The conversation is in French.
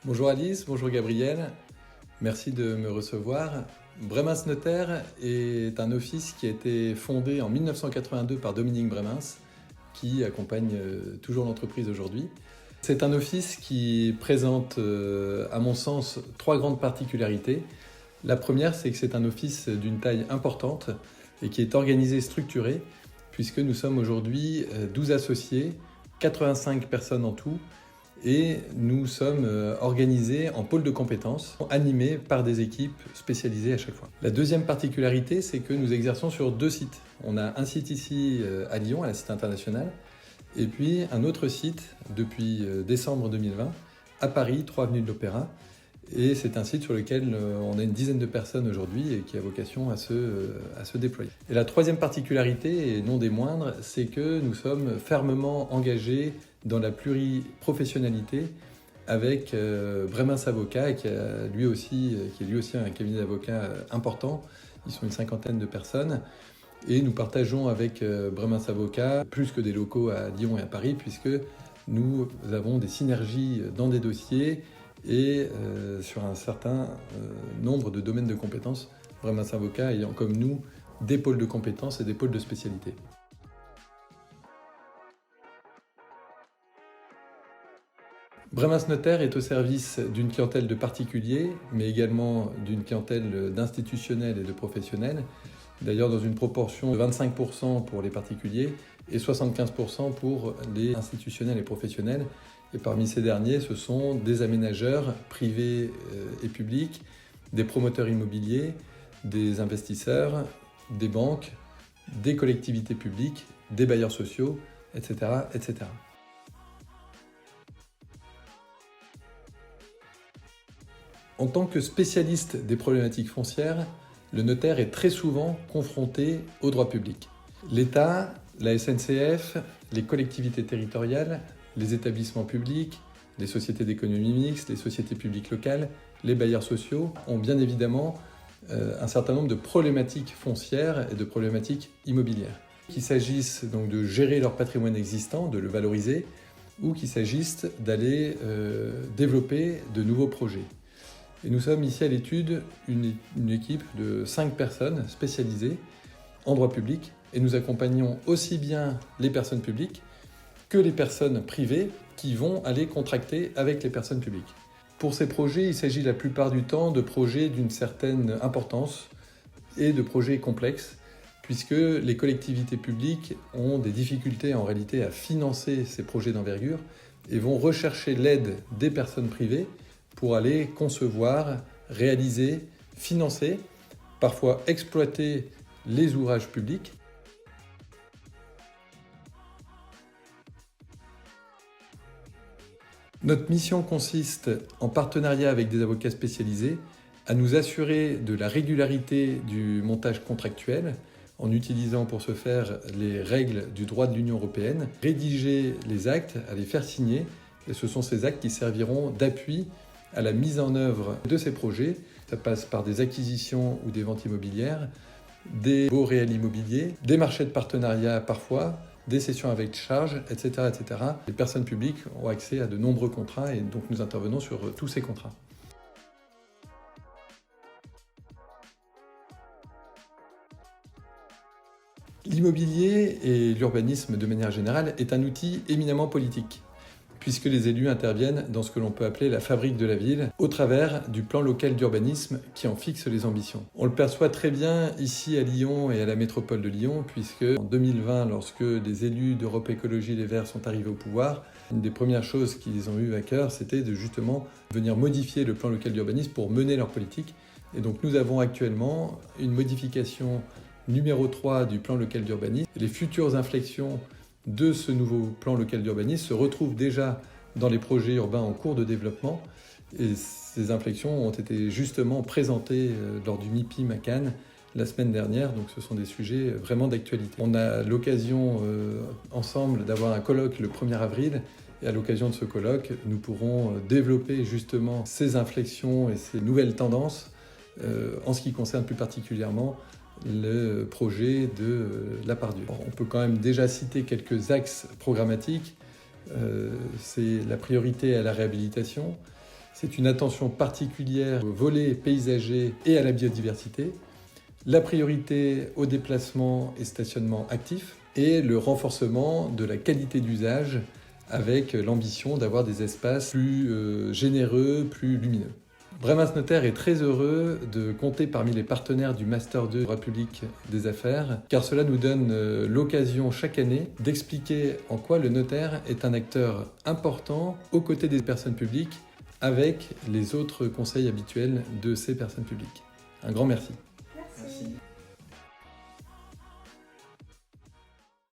Bonjour Alice, bonjour Gabriel, merci de me recevoir. Bremens Notaire est un office qui a été fondé en 1982 par Dominique Bremens, qui accompagne toujours l'entreprise aujourd'hui. C'est un office qui présente, à mon sens, trois grandes particularités. La première, c'est que c'est un office d'une taille importante et qui est organisé et structuré, puisque nous sommes aujourd'hui 12 associés, 85 personnes en tout, et nous sommes organisés en pôles de compétences, animés par des équipes spécialisées à chaque fois. La deuxième particularité, c'est que nous exerçons sur deux sites. On a un site ici à Lyon, à la Cité internationale, et puis un autre site depuis décembre 2020, à Paris, 3 avenue de l'Opéra. Et c'est un site sur lequel on a une dizaine de personnes aujourd'hui et qui a vocation à se déployer. Et la troisième particularité, et non des moindres, c'est que nous sommes fermement engagés dans la pluriprofessionnalité avec Bremens Avocats, qui est lui aussi un cabinet d'avocats important. Ils sont une cinquantaine de personnes. Et nous partageons avec Bremens Avocats plus que des locaux à Lyon et à Paris, puisque nous avons des synergies dans des dossiers et sur un certain nombre de domaines de compétences, Bremens Avocats ayant comme nous des pôles de compétences et des pôles de spécialité. Bremens Notaire est au service d'une clientèle de particuliers, mais également d'une clientèle d'institutionnels et de professionnels, d'ailleurs dans une proportion de 25% pour les particuliers et 75% pour les institutionnels et professionnels. Et parmi ces derniers, ce sont des aménageurs privés et publics, des promoteurs immobiliers, des investisseurs, des banques, des collectivités publiques, des bailleurs sociaux, etc., etc. En tant que spécialiste des problématiques foncières, le notaire est très souvent confronté au droit public. L'État, la SNCF, les collectivités territoriales, les établissements publics, les sociétés d'économie mixte, les sociétés publiques locales, les bailleurs sociaux ont bien évidemment un certain nombre de problématiques foncières et de problématiques immobilières. Qu'il s'agisse donc de gérer leur patrimoine existant, de le valoriser, ou qu'il s'agisse d'aller développer de nouveaux projets. Et nous sommes ici à l'étude une équipe de 5 personnes spécialisées en droit public et nous accompagnons aussi bien les personnes publiques que les personnes privées qui vont aller contracter avec les personnes publiques. Pour ces projets, il s'agit la plupart du temps de projets d'une certaine importance et de projets complexes puisque les collectivités publiques ont des difficultés en réalité à financer ces projets d'envergure et vont rechercher l'aide des personnes privées pour aller concevoir, réaliser, financer, parfois exploiter les ouvrages publics. Notre mission consiste, en partenariat avec des avocats spécialisés, à nous assurer de la régularité du montage contractuel en utilisant pour ce faire les règles du droit de l'Union européenne, rédiger les actes, à les faire signer, et ce sont ces actes qui serviront d'appui à la mise en œuvre de ces projets. Ça passe par des acquisitions ou des ventes immobilières, des baux réels immobiliers, des marchés de partenariat parfois, des cessions avec charge, etc., etc. Les personnes publiques ont accès à de nombreux contrats et donc nous intervenons sur tous ces contrats. L'immobilier et l'urbanisme de manière générale est un outil éminemment politique, puisque les élus interviennent dans ce que l'on peut appeler la fabrique de la ville, au travers du plan local d'urbanisme qui en fixe les ambitions. On le perçoit très bien ici à Lyon et à la métropole de Lyon, puisque en 2020, lorsque les élus d'Europe Écologie Les Verts sont arrivés au pouvoir, une des premières choses qu'ils ont eu à cœur, c'était de justement venir modifier le plan local d'urbanisme pour mener leur politique. Et donc nous avons actuellement une modification numéro 3 du plan local d'urbanisme. Les futures inflexions de ce nouveau plan local d'urbanisme se retrouvent déjà dans les projets urbains en cours de développement et ces inflexions ont été justement présentées lors du MIPIM à Cannes la semaine dernière, donc ce sont des sujets vraiment d'actualité. On a l'occasion ensemble d'avoir un colloque le 1er avril et à l'occasion de ce colloque, nous pourrons développer justement ces inflexions et ces nouvelles tendances en ce qui concerne plus particulièrement le projet de la Part-Dieu. On peut quand même déjà citer quelques axes programmatiques. C'est la priorité à la réhabilitation, C'est une attention particulière aux volets paysagers et à la biodiversité, la priorité aux déplacements et stationnements actifs et le renforcement de la qualité d'usage avec l'ambition d'avoir des espaces plus généreux, plus lumineux. Bremens Notaire est très heureux de compter parmi les partenaires du Master 2 droit public des affaires, car cela nous donne l'occasion chaque année d'expliquer en quoi le notaire est un acteur important aux côtés des personnes publiques avec les autres conseils habituels de ces personnes publiques. Un grand merci.